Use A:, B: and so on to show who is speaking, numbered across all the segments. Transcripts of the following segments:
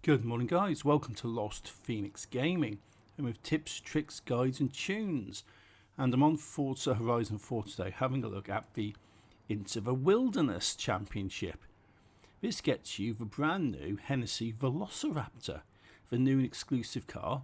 A: Good morning guys, welcome to Lost Phoenix Gaming, and with tips, tricks, guides and tunes. And I'm on Forza Horizon 4 today, having a look at the Into the Wilderness Championship. This gets you the brand new Hennessy Velociraptor, the new and exclusive car.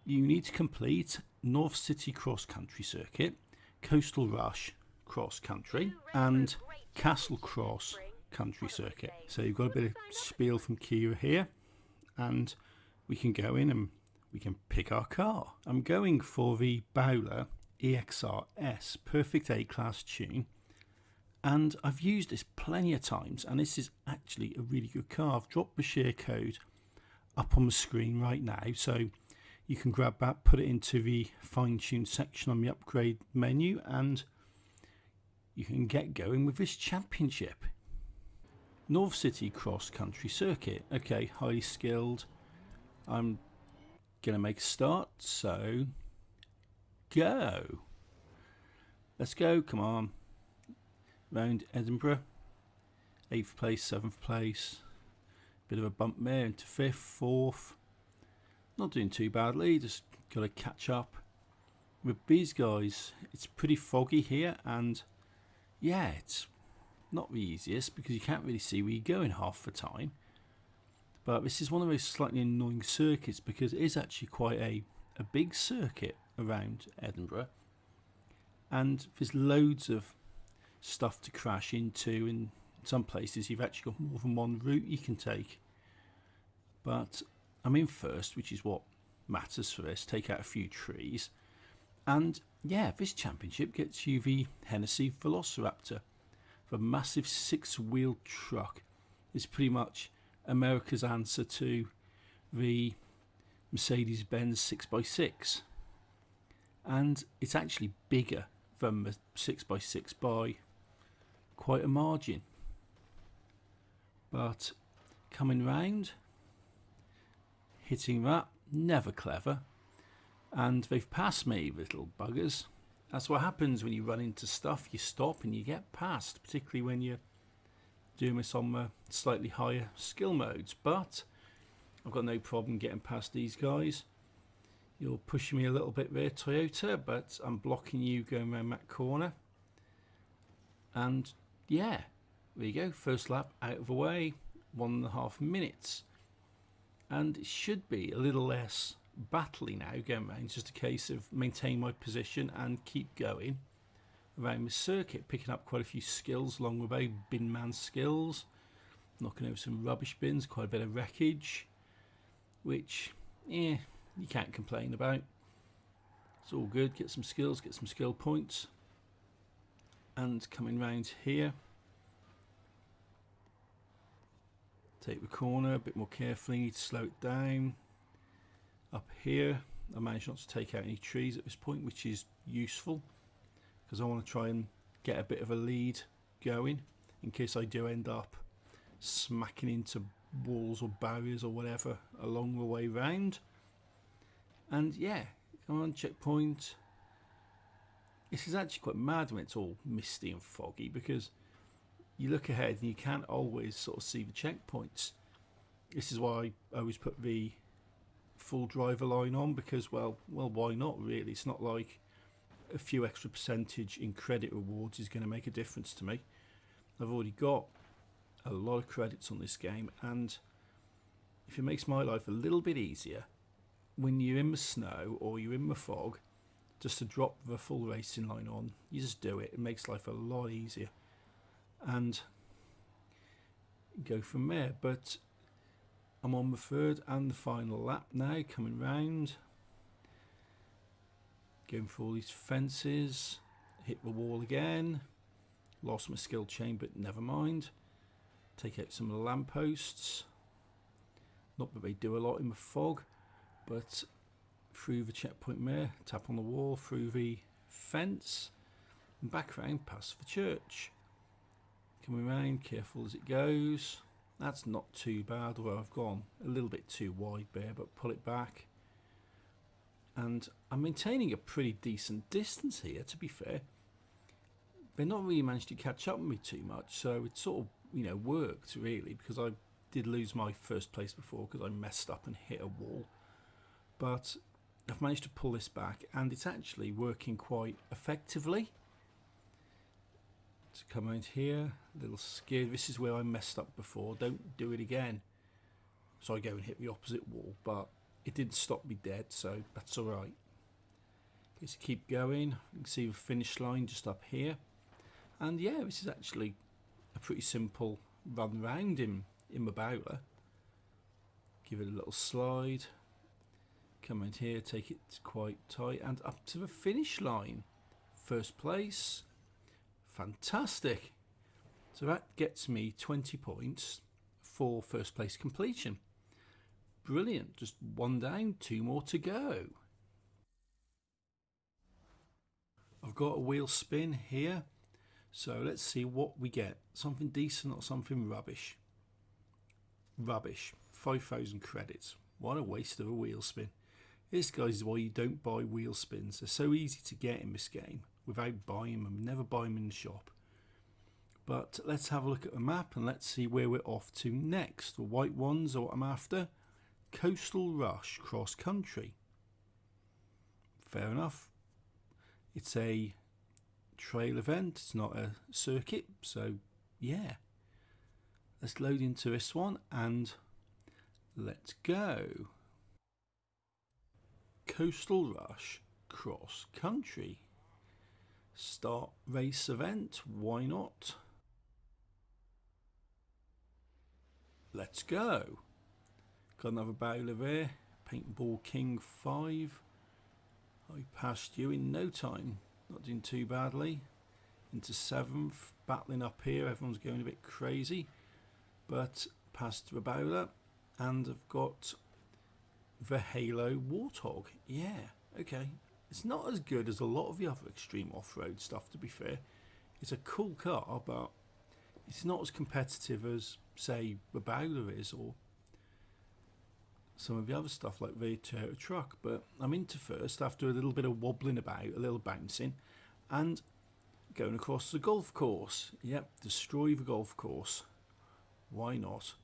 A: You need to complete North City Cross Country Circuit, Coastal Rush Cross Country and Castle Cross Country Circuit. So you've got a bit of spiel from Kira here, and we can go in and we can pick our car. I'm going for the Bowler EXRS Perfect A-Class tune, and I've used this plenty of times, and this is actually a really good car. I've dropped the share code up on the screen right now, so you can grab that, put it into the fine-tune section on the upgrade menu, and you can get going with this championship. North City Cross Country Circuit. Okay, highly skilled. I'm going to make a start, so go. Let's go, come on. Round Edinburgh. 8th place, 7th place. Bit of a bump there into 5th, 4th. Not doing too badly, just got to catch up. With these guys, it's pretty foggy here, and yeah, it's not the easiest because you can't really see where you're going half the time. But this is one of those slightly annoying circuits because it is actually quite a big circuit around Edinburgh, and there's loads of stuff to crash into. In some places you've actually got more than one route you can take, but I'm in first, which is what matters for this. Take out a few trees, and yeah, this championship gets you the Hennessy Velociraptor. The massive 6-wheel truck is pretty much America's answer to the Mercedes-Benz 6x6, and it's actually bigger than the 6x6 by quite a margin. But coming round, hitting that, never clever, and they've passed me, little buggers. That's what happens when you run into stuff. You stop and you get past, particularly when you're doing this on the slightly higher skill modes. But I've got no problem getting past these guys. You're pushing me a little bit there, Toyota, but I'm blocking you going around that corner. And yeah, there you go. First lap out of the way, 1.5 minutes. And it should be a little less battling now going around. It's just a case of maintain my position and keep going around the circuit, picking up quite a few skills along with a bin man skills, knocking over some rubbish bins, quite a bit of wreckage, which you can't complain about. It's all good. Get some skills, get some skill points. And coming round here, take the corner a bit more carefully, need to slow it down. Up here, I managed not to take out any trees at this point, which is useful because I want to try and get a bit of a lead going in case I do end up smacking into walls or barriers or whatever along the way round. And yeah, come on, checkpoint. This is actually quite mad when it's all misty and foggy because you look ahead and you can't always sort of see the checkpoints. This is why I always put the full driver line on, because well why not, really? It's not like a few extra percentage in credit rewards is going to make a difference to me. I've already got a lot of credits on this game, and if it makes my life a little bit easier when you're in the snow or you're in the fog, just to drop the full racing line on, you just do it. It makes life a lot easier and go from there. But I'm on the third and the final lap now, coming round, going for all these fences, hit the wall again, lost my skill chain, but never mind. Take out some of the lampposts, not that they do a lot in the fog, but through the checkpoint there, tap on the wall, through the fence, and back round past the church. Coming round, careful as it goes. That's not too bad, although I've gone a little bit too wide there, but pull it back. And I'm maintaining a pretty decent distance here, to be fair. They're not really managed to catch up with me too much, so it sort of, worked really, because I did lose my first place before because I messed up and hit a wall, but I've managed to pull this back and it's actually working quite effectively. To come out here, a little skid. This is where I messed up before. Don't do it again. So I go and hit the opposite wall, but it didn't stop me dead, so that's all right. Let's keep going. You can see the finish line just up here, and yeah, this is actually a pretty simple run round in my bowler. Give it a little slide. Come in here, take it quite tight, and up to the finish line. First place. Fantastic. So that gets me 20 points for first place completion. Brilliant. Just one down, 2 more to go. I've got a wheel spin here. So let's see what we get. Something decent or something rubbish. Rubbish. 5,000 credits. What a waste of a wheel spin. This, guys, is why you don't buy wheel spins. They're so easy to get in this game without buying them. Never buy them in the shop. But let's have a look at the map and let's see where we're off to next. The white ones are what I'm after. Coastal Rush Cross Country. Fair enough. It's a trail event. It's not a circuit. So, yeah. Let's load into this one and let's go. Coastal Rush Cross Country. Start race event. Why not? Let's go. Got another bowler there. Paintball King 5. I passed you in no time. Not doing too badly. Into 7th. Battling up here. Everyone's going a bit crazy. But passed the bowler. And I've got the Halo Warthog. Yeah, okay. It's not as good as a lot of the other extreme off-road stuff, to be fair. It's a cool car, but it's not as competitive as, say, the Bowler is, or some of the other stuff like the Toyota truck. But I'm into first after a little bit of wobbling about, a little bouncing, and going across the golf course. Yep, destroy the golf course. Why not?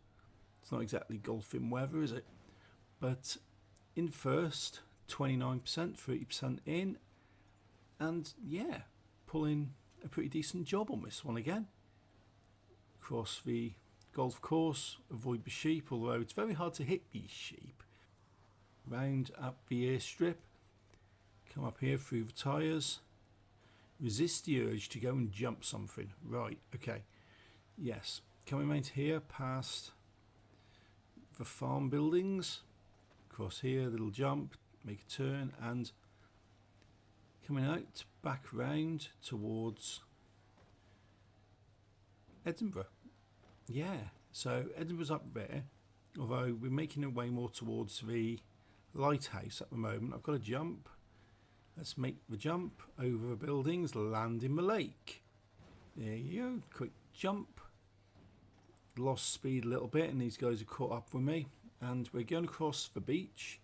A: It's not exactly golfing weather, is it? But in first, 29%, 30% in, and yeah, pulling a pretty decent job on this one again. Across the golf course, avoid the sheep, although it's very hard to hit these sheep. Round up the airstrip, come up here through the tyres, resist the urge to go and jump something. Right, okay, yes, coming around here past the farm buildings, across here, little jump, make a turn, and coming out back round towards Edinburgh. Yeah, so Edinburgh's up there, although we're making our way more towards the lighthouse at the moment. I've got to jump. Let's make the jump over the buildings, land in the lake. There you go, quick jump. Lost speed a little bit and these guys are caught up with me, and we're going across the beach.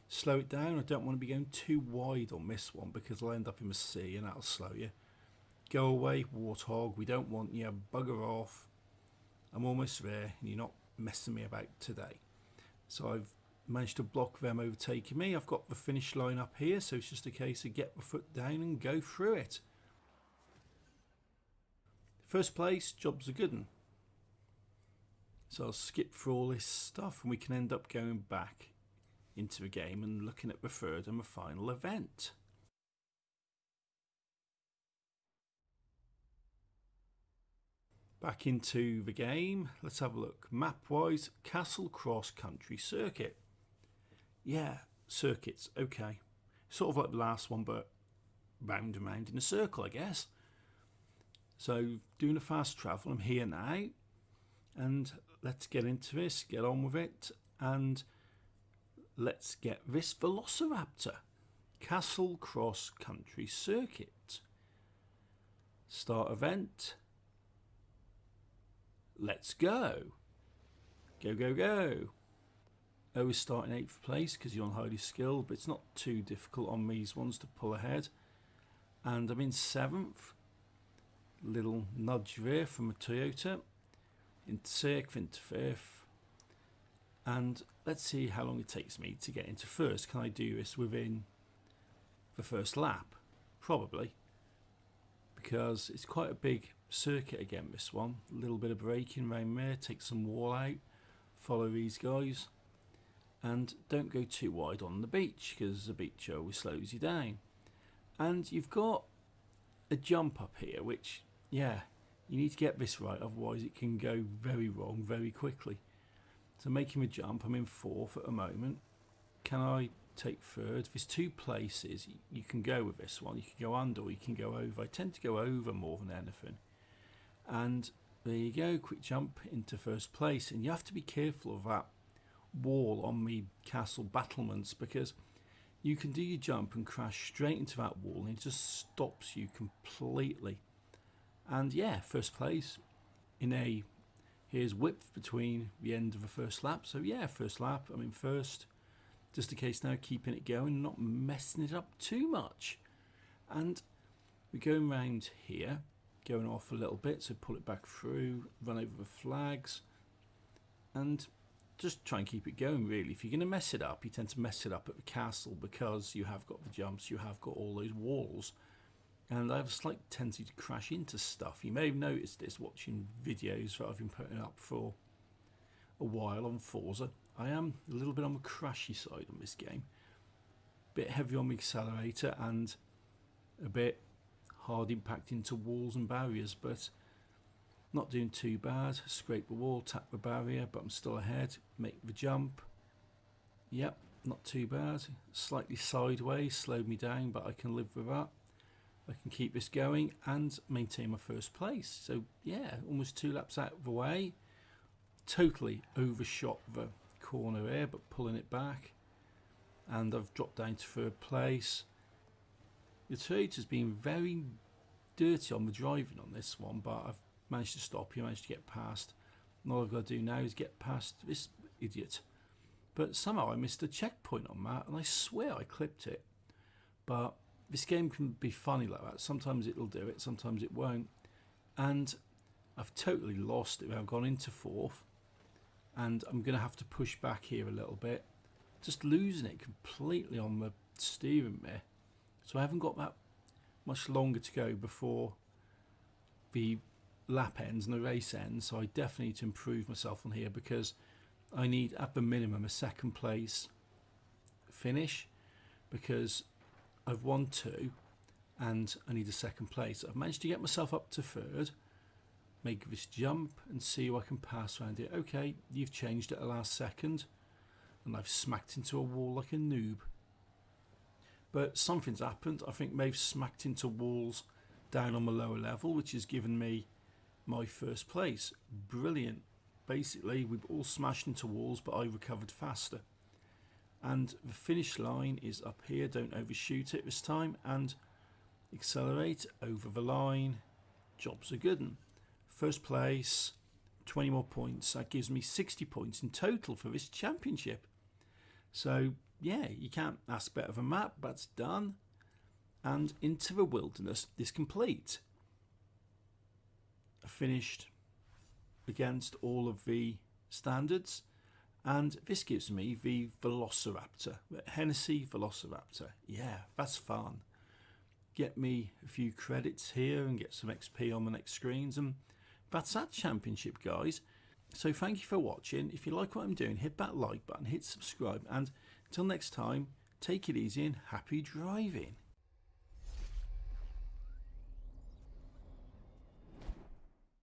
A: Slow it down. I don't want to be going too wide on this one because I'll end up in the sea and that'll slow you. Go away, Warthog. We don't want you. Bugger off. I'm almost there and you're not messing me about today. So I've managed to block them overtaking me. I've got the finish line up here, so it's just a case of get the foot down and go through it. First place, job's a good one. So I'll skip through all this stuff and we can end up going back into the game and looking at the third and the final event. Back into the game, let's have a look. Map wise, Castle Cross Country Circuit. Yeah, circuits, okay. Sort of like the last one, but round and round in a circle, I guess. So doing a fast travel, I'm here now, and let's get into this, get on with it, and let's get this Velociraptor. Castle Cross Country Circuit. Start event. Let's go. Go, go, go. Always start in 8th place because you're on highly skilled, but it's not too difficult on these ones to pull ahead. And I'm in 7th. Little nudge there from a Toyota. Into 6th, into 5th. And let's see how long it takes me to get into first. Can I do this within the first lap? Probably, because it's quite a big circuit again, this one. A little bit of braking around there, take some wall out, follow these guys, and don't go too wide on the beach, because the beach always slows you down. And you've got a jump up here, which, yeah, you need to get this right, otherwise it can go very wrong very quickly. So making a jump, I'm in fourth at the moment. Can I take third? There's two places you can go with this one. You can go under or you can go over. I tend to go over more than anything. And there you go, quick jump into first place. And you have to be careful of that wall on the castle battlements, because you can do your jump and crash straight into that wall and it just stops you completely. And yeah, first place in a, here's width between the end of the first lap. So yeah, first lap, I'm in first. Just a case now, keeping it going, not messing it up too much. And we're going around here, going off a little bit, so pull it back through, run over the flags, and just try and keep it going really. If you're going to mess it up, you tend to mess it up at the castle, because you have got the jumps, you have got all those walls, and I have a slight tendency to crash into stuff. You may have noticed this watching videos that I've been putting up for a while on Forza. I am a little bit on the crashy side on this game, a bit heavy on the accelerator and a bit hard impact into walls and barriers, but not doing too bad. Scrape the wall, tap the barrier, but I'm still ahead. Make the jump. Yep, not too bad. Slightly sideways, slowed me down, but I can live with that. I can keep this going and maintain my first place. So yeah, almost 2 laps out of the way. Totally overshot the corner here, but pulling it back. And I've dropped down to third place. The turret has been very dirty on the driving on this one, but I've managed to stop you, managed to get past. And all I've got to do now is get past this idiot. But somehow I missed a checkpoint on that, and I swear I clipped it. But this game can be funny like that. Sometimes it'll do it, sometimes it won't. And I've totally lost it. I've gone into fourth, and I'm going to have to push back here a little bit. Just losing it completely on the steering there. So I haven't got that much longer to go before the lap ends and the race ends, so I definitely need to improve myself on here, because I need at the minimum a second place finish, because I've won 2 and I need a second place. I've managed to get myself up to third, make this jump and see what I can pass around it. Okay, you've changed at the last second and I've smacked into a wall like a noob. But something's happened. I think they've smacked into walls down on the lower level, which has given me my first place. Brilliant. Basically, we've all smashed into walls, but I recovered faster. And the finish line is up here. Don't overshoot it this time. And accelerate over the line. Job's a good one. First place, 20 more points. That gives me 60 points in total for this championship. So, yeah, you can't ask better than that. That's done. And into the wilderness is complete. I finished against all of the standards, and this gives me the Velociraptor, the Hennessy Velociraptor. Yeah, that's fun. Get me a few credits here and get some XP on the next screens, and that's that championship, guys. So thank you for watching. If you like what I'm doing, hit that like button, hit subscribe, and until next time, take it easy and happy driving.